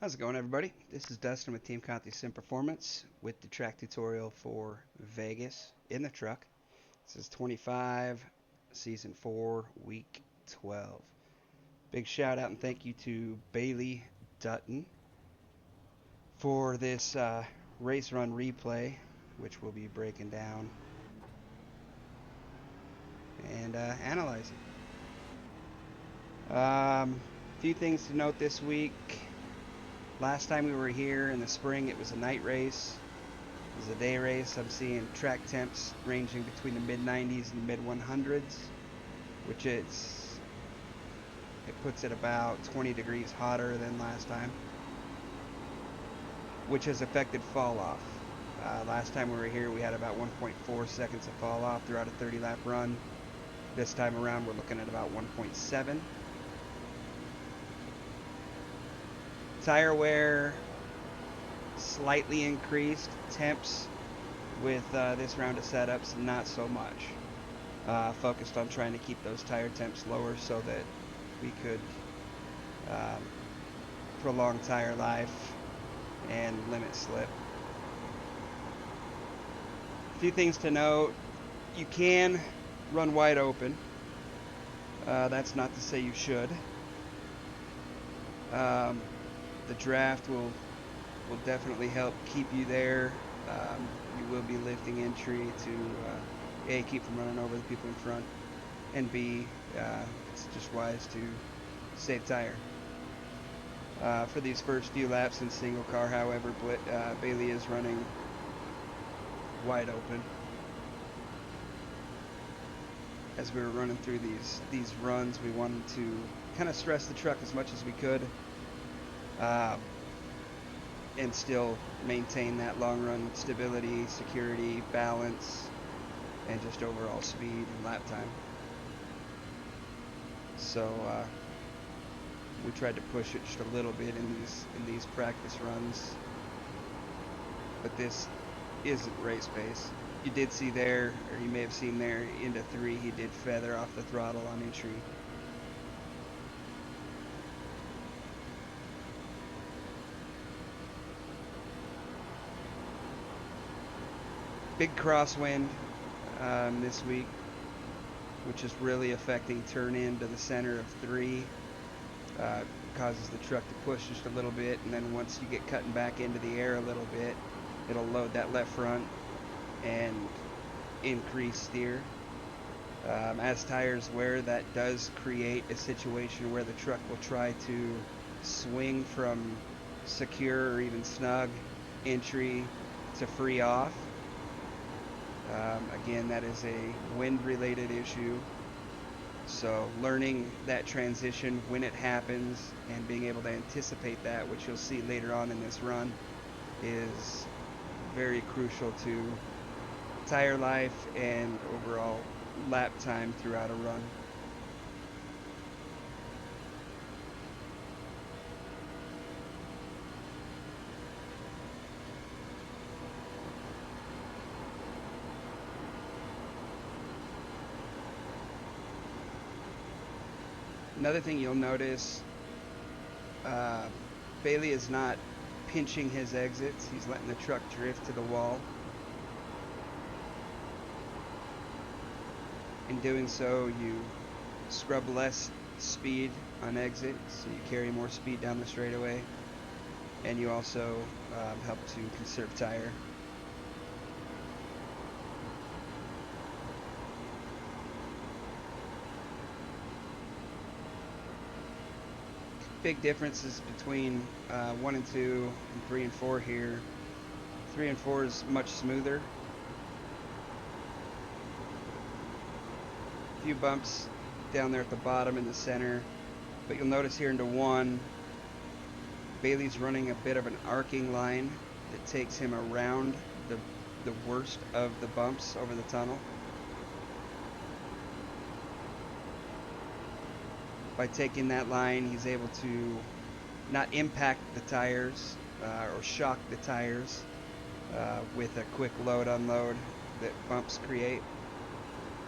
How's it going, everybody? This is Dustin with Team Conti Sim Performance with the track tutorial for Vegas in the truck. This is 25, Season 4, Week 12. Big shout out and thank you to Bailey Dutton for this race run replay, which we'll be breaking down and analyzing. Few things to note this week. Last time we were here in the spring, it was a night race. It was a day race. I'm seeing track temps ranging between the mid-90s and the mid-100s, which it puts it about 20 degrees hotter than last time, which has affected fall off. Last time we were here, we had about 1.4 seconds of fall off throughout a 30-lap run. This time around, we're looking at about 1.7. Tire wear slightly increased. Temps with this round of setups, not so much. Focused on trying to keep those tire temps lower so that we could prolong tire life and limit slip. A few things to note. You can run wide open. That's not to say you should. The draft will definitely help keep you there. You will be lifting entry to A, keep from running over the people in front, and B, it's just wise to save tire. For these first few laps in single car, however, Bailey is running wide open. As we were running through these runs, we wanted to kind of stress the truck as much as we could. And still maintain that long run stability, security, balance, and just overall speed and lap time. So we tried to push it just a little bit in these practice runs, but this isn't race pace. You did see there, or you may have seen there, into 3, he did feather off the throttle on entry. Big crosswind this week, which is really affecting turn in to the center of 3. Causes the truck to push just a little bit, and then once you get cutting back into the air a little bit, it'll load that left front and increase steer. As tires wear, that does create a situation where the truck will try to swing from secure or even snug entry to free off. Again, that is a wind-related issue, so learning that transition when it happens and being able to anticipate that, which you'll see later on in this run, is very crucial to tire life and overall lap time throughout a run. Another thing you'll notice, Bailey is not pinching his exits. He's letting the truck drift to the wall. In doing so, you scrub less speed on exit, so you carry more speed down the straightaway, and you also help to conserve tire. Big differences between 1 and 2 and 3 and 4 here. 3 and 4 is much smoother. A few bumps down there at the bottom in the center, but you'll notice here into 1, Bailey's running a bit of an arcing line that takes him around the worst of the bumps over the tunnel. By taking that line, he's able to not impact the tires or shock the tires with a quick load unload that bumps create.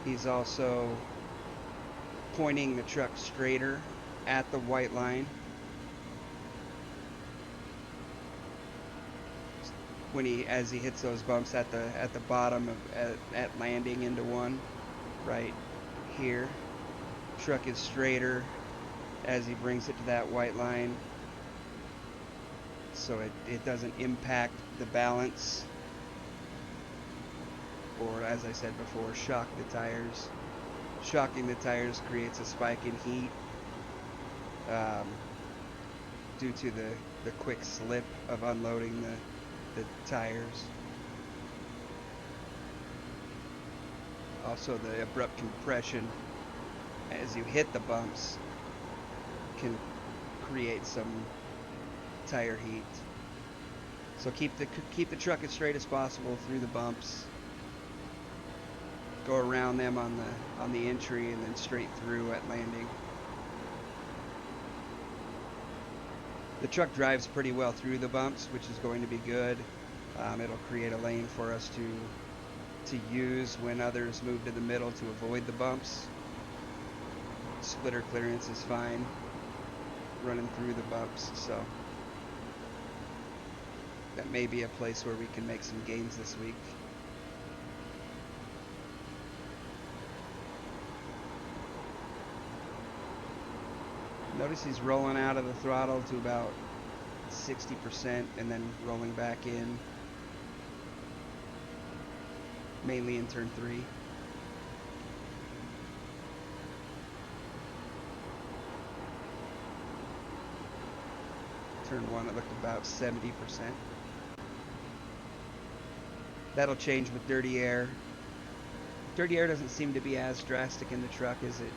He's also pointing the truck straighter at the white line as he hits those bumps at the bottom of at landing into one right here. Truck is straighter as he brings it to that white line, so it doesn't impact the balance or, as I said before, shock the tires. Shocking the tires creates a spike in heat um, due to the quick slip of unloading the tires. Also, the abrupt compression as you hit the bumps can create some tire heat. So keep the truck as straight as possible through the bumps. Go around them on the entry and then straight through at landing. The truck drives pretty well through the bumps, which is going to be good. It'll create a lane for us to use when others move to the middle to avoid the bumps. Splitter clearance is fine running through the bumps, so that may be a place where we can make some gains this week. Notice he's rolling out of the throttle to about 60% and then rolling back in, mainly in turn 3. Turn 1 it looked about 70%. That'll change with dirty air. Dirty air doesn't seem to be as drastic in the truck as it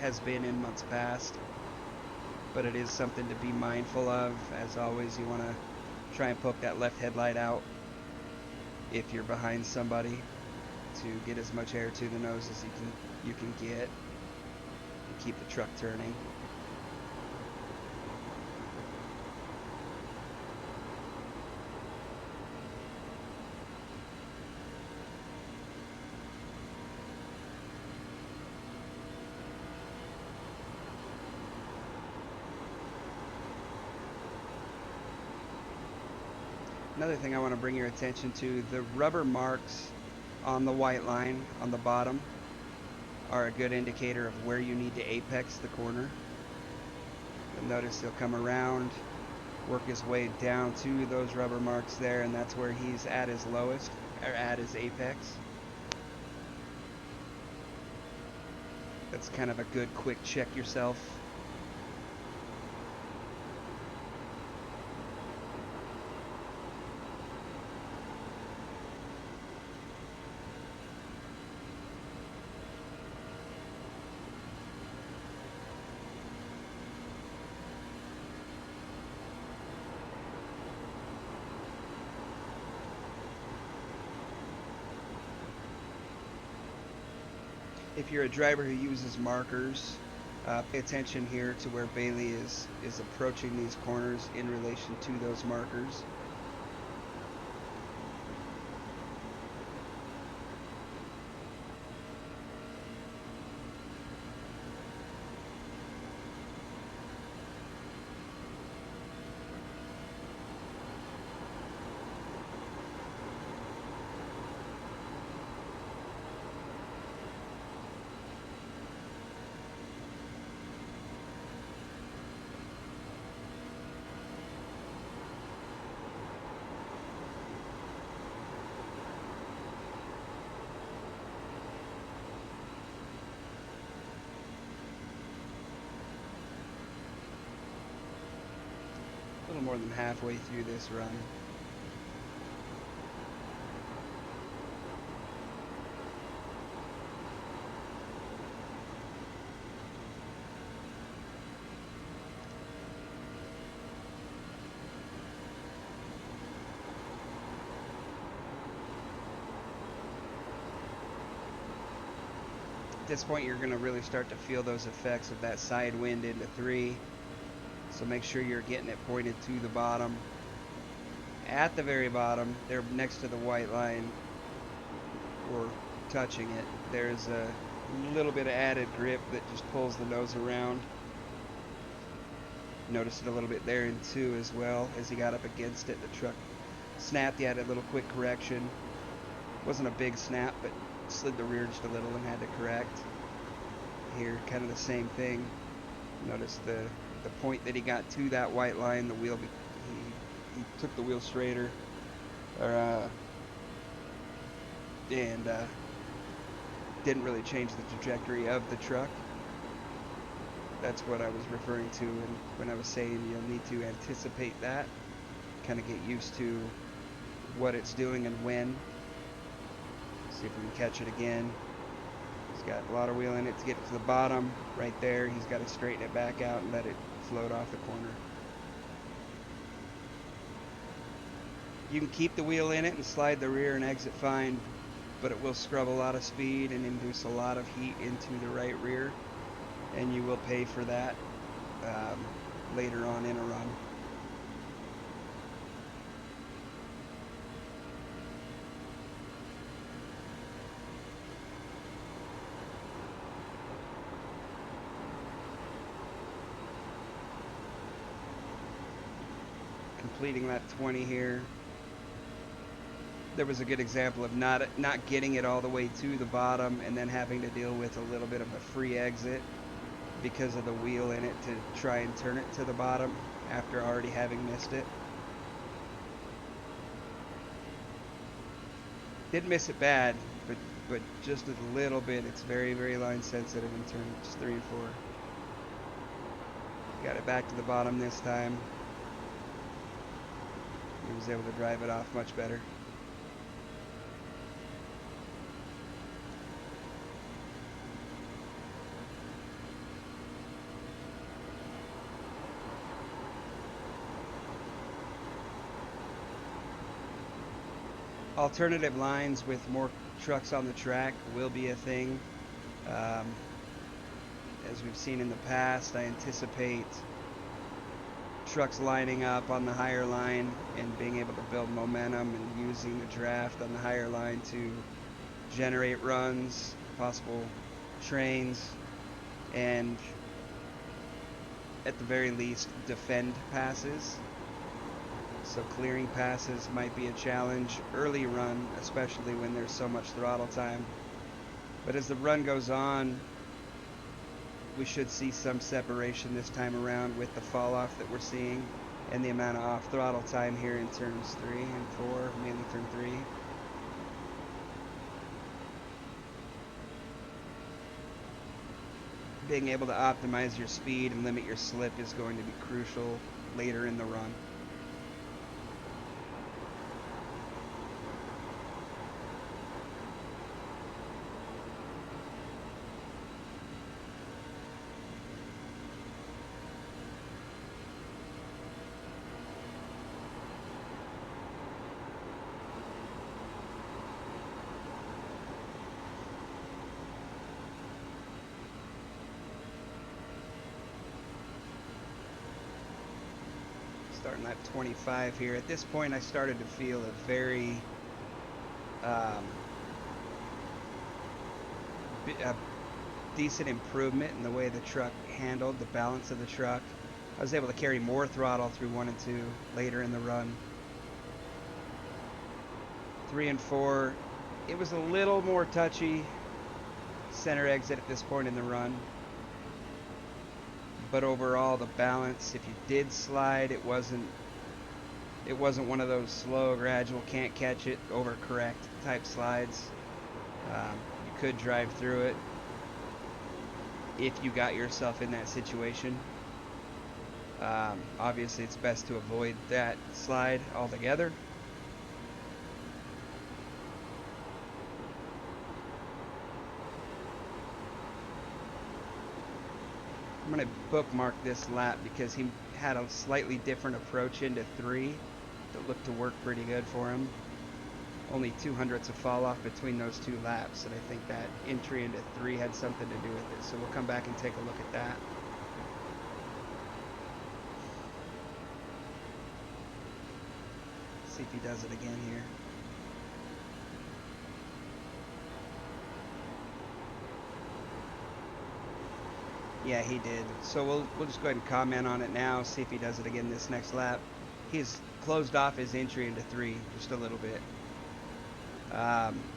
has been in months past, but it is something to be mindful of. As always, you want to try and poke that left headlight out if you're behind somebody to get as much air to the nose as you can get and keep the truck turning. Another thing I want to bring your attention to, the rubber marks on the white line on the bottom are a good indicator of where you need to apex the corner. You'll notice he'll come around, work his way down to those rubber marks there, and that's where he's at his lowest, or at his apex. That's kind of a good quick check yourself. If you're a driver who uses markers, pay attention here to where Bailey is approaching these corners in relation to those markers. A little more than halfway through this run. At this point, you're going to really start to feel those effects of that side wind into 3. So make sure you're getting it pointed to the bottom. At the very bottom, there next to the white line, or touching it, there's a little bit of added grip that just pulls the nose around. Notice it a little bit there in 2 as well. As he got up against it, the truck Snapped, he had a little quick correction. Wasn't a big snap, but slid the rear just a little and had to correct. Here, kind of the same thing. Notice the point that he got to that white line, the wheel, he took the wheel straighter, or and didn't really change the trajectory of the truck. That's what I was referring to when I was saying you'll need to anticipate that, kind of get used to what it's doing and when. See if we can catch it again. He's got a lot of wheel in it to get it to the bottom. Right there, he's got to straighten it back out and let it float off the corner. You can keep the wheel in it and slide the rear and exit fine, but it will scrub a lot of speed and induce a lot of heat into the right rear, and you will pay for that later on in a run. Completing lap 20 here. There was a good example of not getting it all the way to the bottom and then having to deal with a little bit of a free exit because of the wheel in it to try and turn it to the bottom after already having missed it. Didn't miss it bad, but just a little bit. It's very, very line sensitive in turns 3 and 4. Got it back to the bottom this time. He was able to drive it off much better. Alternative lines with more trucks on the track will be a thing. As we've seen in the past, I anticipate trucks lining up on the higher line and being able to build momentum and using the draft on the higher line to generate runs, possible trains, and at the very least defend passes. So clearing passes might be a challenge early run, especially when there's so much throttle time. But as the run goes on, we should see some separation this time around with the fall off that we're seeing and the amount of off throttle time here in turns 3 and 4, mainly turn 3. Being able to optimize your speed and limit your slip is going to be crucial later in the run. Starting lap 25 here. At this point, I started to feel a very a decent improvement in the way the truck handled the balance of the truck. I was able to carry more throttle through 1 and 2 later in the run. 3 and 4, it was a little more touchy center exit at this point in the run. But overall, the balance, if you did slide, it wasn't one of those slow, gradual, can't catch it, overcorrect type slides. You could drive through it if you got yourself in that situation. Obviously, it's best to avoid that slide altogether. I'm going to bookmark this lap because he had a slightly different approach into 3 that looked to work pretty good for him. Only 0.02 of fall off between those 2 laps, and I think that entry into 3 had something to do with it. So we'll come back and take a look at that. See if he does it again here. Yeah, he did. So we'll just go ahead and comment on it now, see if he does it again this next lap. he's closed off his entry into 3 just a little bit.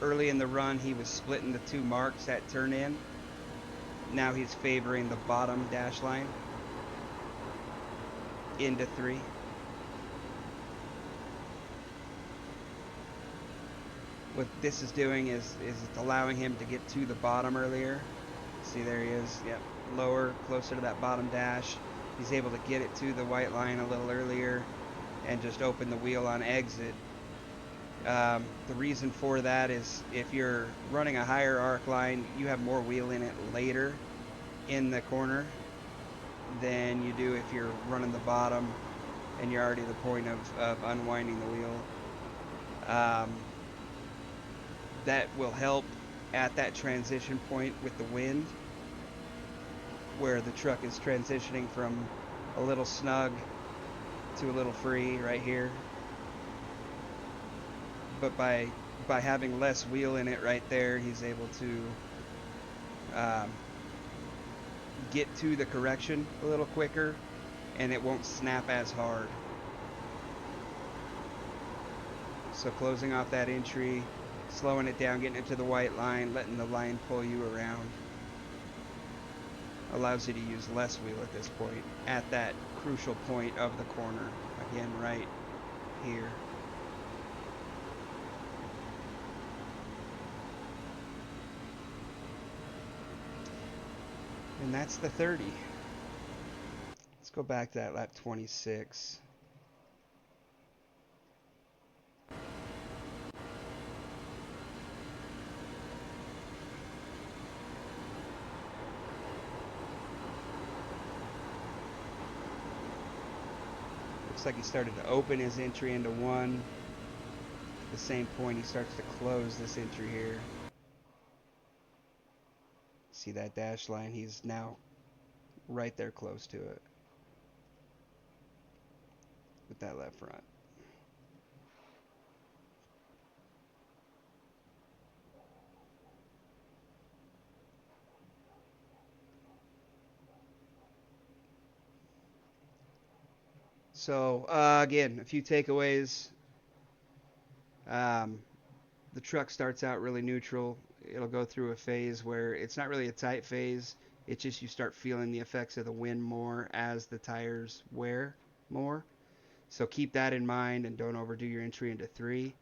Early in the run, he was splitting the 2 marks at turn in. Now he's favoring the bottom dash line into 3. What this is doing is it's allowing him to get to the bottom earlier. See, there he is. Yep, lower, closer to that bottom dash. He's able to get it to the white line a little earlier and just open the wheel on exit. The reason for that is if you're running a higher arc line, you have more wheel in it later in the corner than you do if you're running the bottom and you're already at the point of unwinding the wheel. Um, that will help at that transition point with the wind where the truck is transitioning from a little snug to a little free right here. But by having less wheel in it right there, he's able to um, get to the correction a little quicker, and it won't snap as hard. So closing off that entry, slowing it down, getting it to the white line, letting the line pull you around, allows you to use less wheel at this point, at that crucial point of the corner. Again, right here. And that's the 30. Let's go back to that lap 26. Looks like he started to open his entry into 1. At the same point, he starts to close this entry here. See that dash line? He's now right there close to it with that left front. So, again, a few takeaways. Um, the truck starts out really neutral. It'll go through a phase where it's not really a tight phase. It's just you start feeling the effects of the wind more as the tires wear more. So keep that in mind and don't overdo your entry into 3.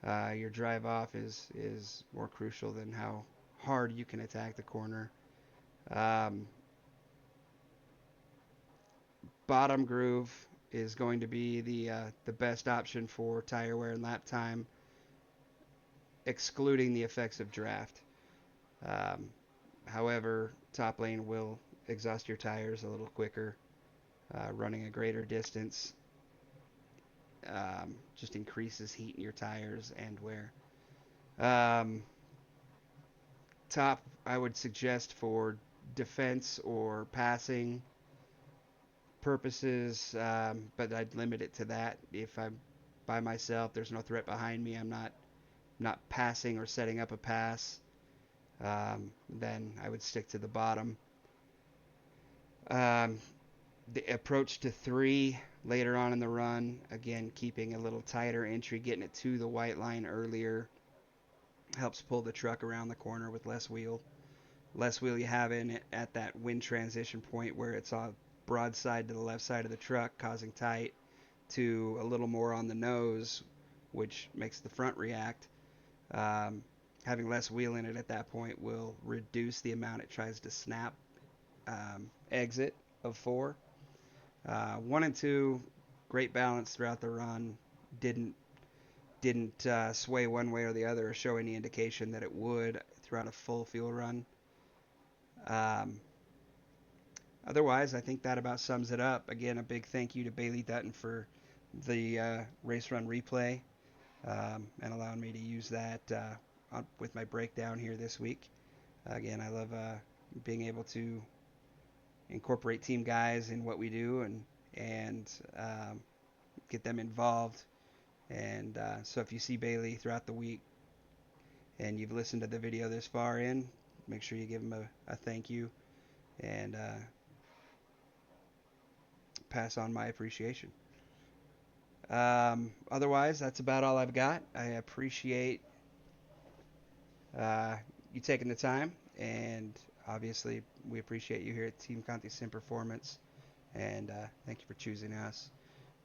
Your drive off is more crucial than how hard you can attack the corner. Um, Bottom groove is going to be the best option for tire wear and lap time, excluding the effects of draft. Um, However, top lane will exhaust your tires a little quicker, running a greater distance. Just increases heat in your tires and wear. Um, Top, I would suggest for defense or passing purposes, but I'd limit it to that. If I'm by myself, there's no threat behind me, I'm not passing or setting up a pass, then I would stick to the bottom. Um, the approach to 3 later on in the run, again, keeping a little tighter entry, getting it to the white line earlier, helps pull the truck around the corner with less wheel. Less wheel you have in it at that wind transition point where it's on broadside to the left side of the truck, causing tight, to a little more on the nose, which makes the front react. Um, Having less wheel in it at that point will reduce the amount it tries to snap exit of 4. 1 and 2, great balance throughout the run. Didn't sway one way or the other or show any indication that it would throughout a full fuel run. Um, Otherwise, I think that about sums it up. Again, a big thank you to Bailey Dutton for the race run replay and allowing me to use that with my breakdown here this week. Again, I love being able to incorporate team guys in what we do and get them involved. And so if you see Bailey throughout the week and you've listened to the video this far in, make sure you give him a thank you and pass on my appreciation. Otherwise, that's about all I've got. I appreciate uh, you taking the time, and obviously, we appreciate you here at Team Conti Sim Performance. And thank you for choosing us.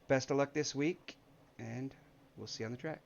Best of luck this week, and we'll see you on the track.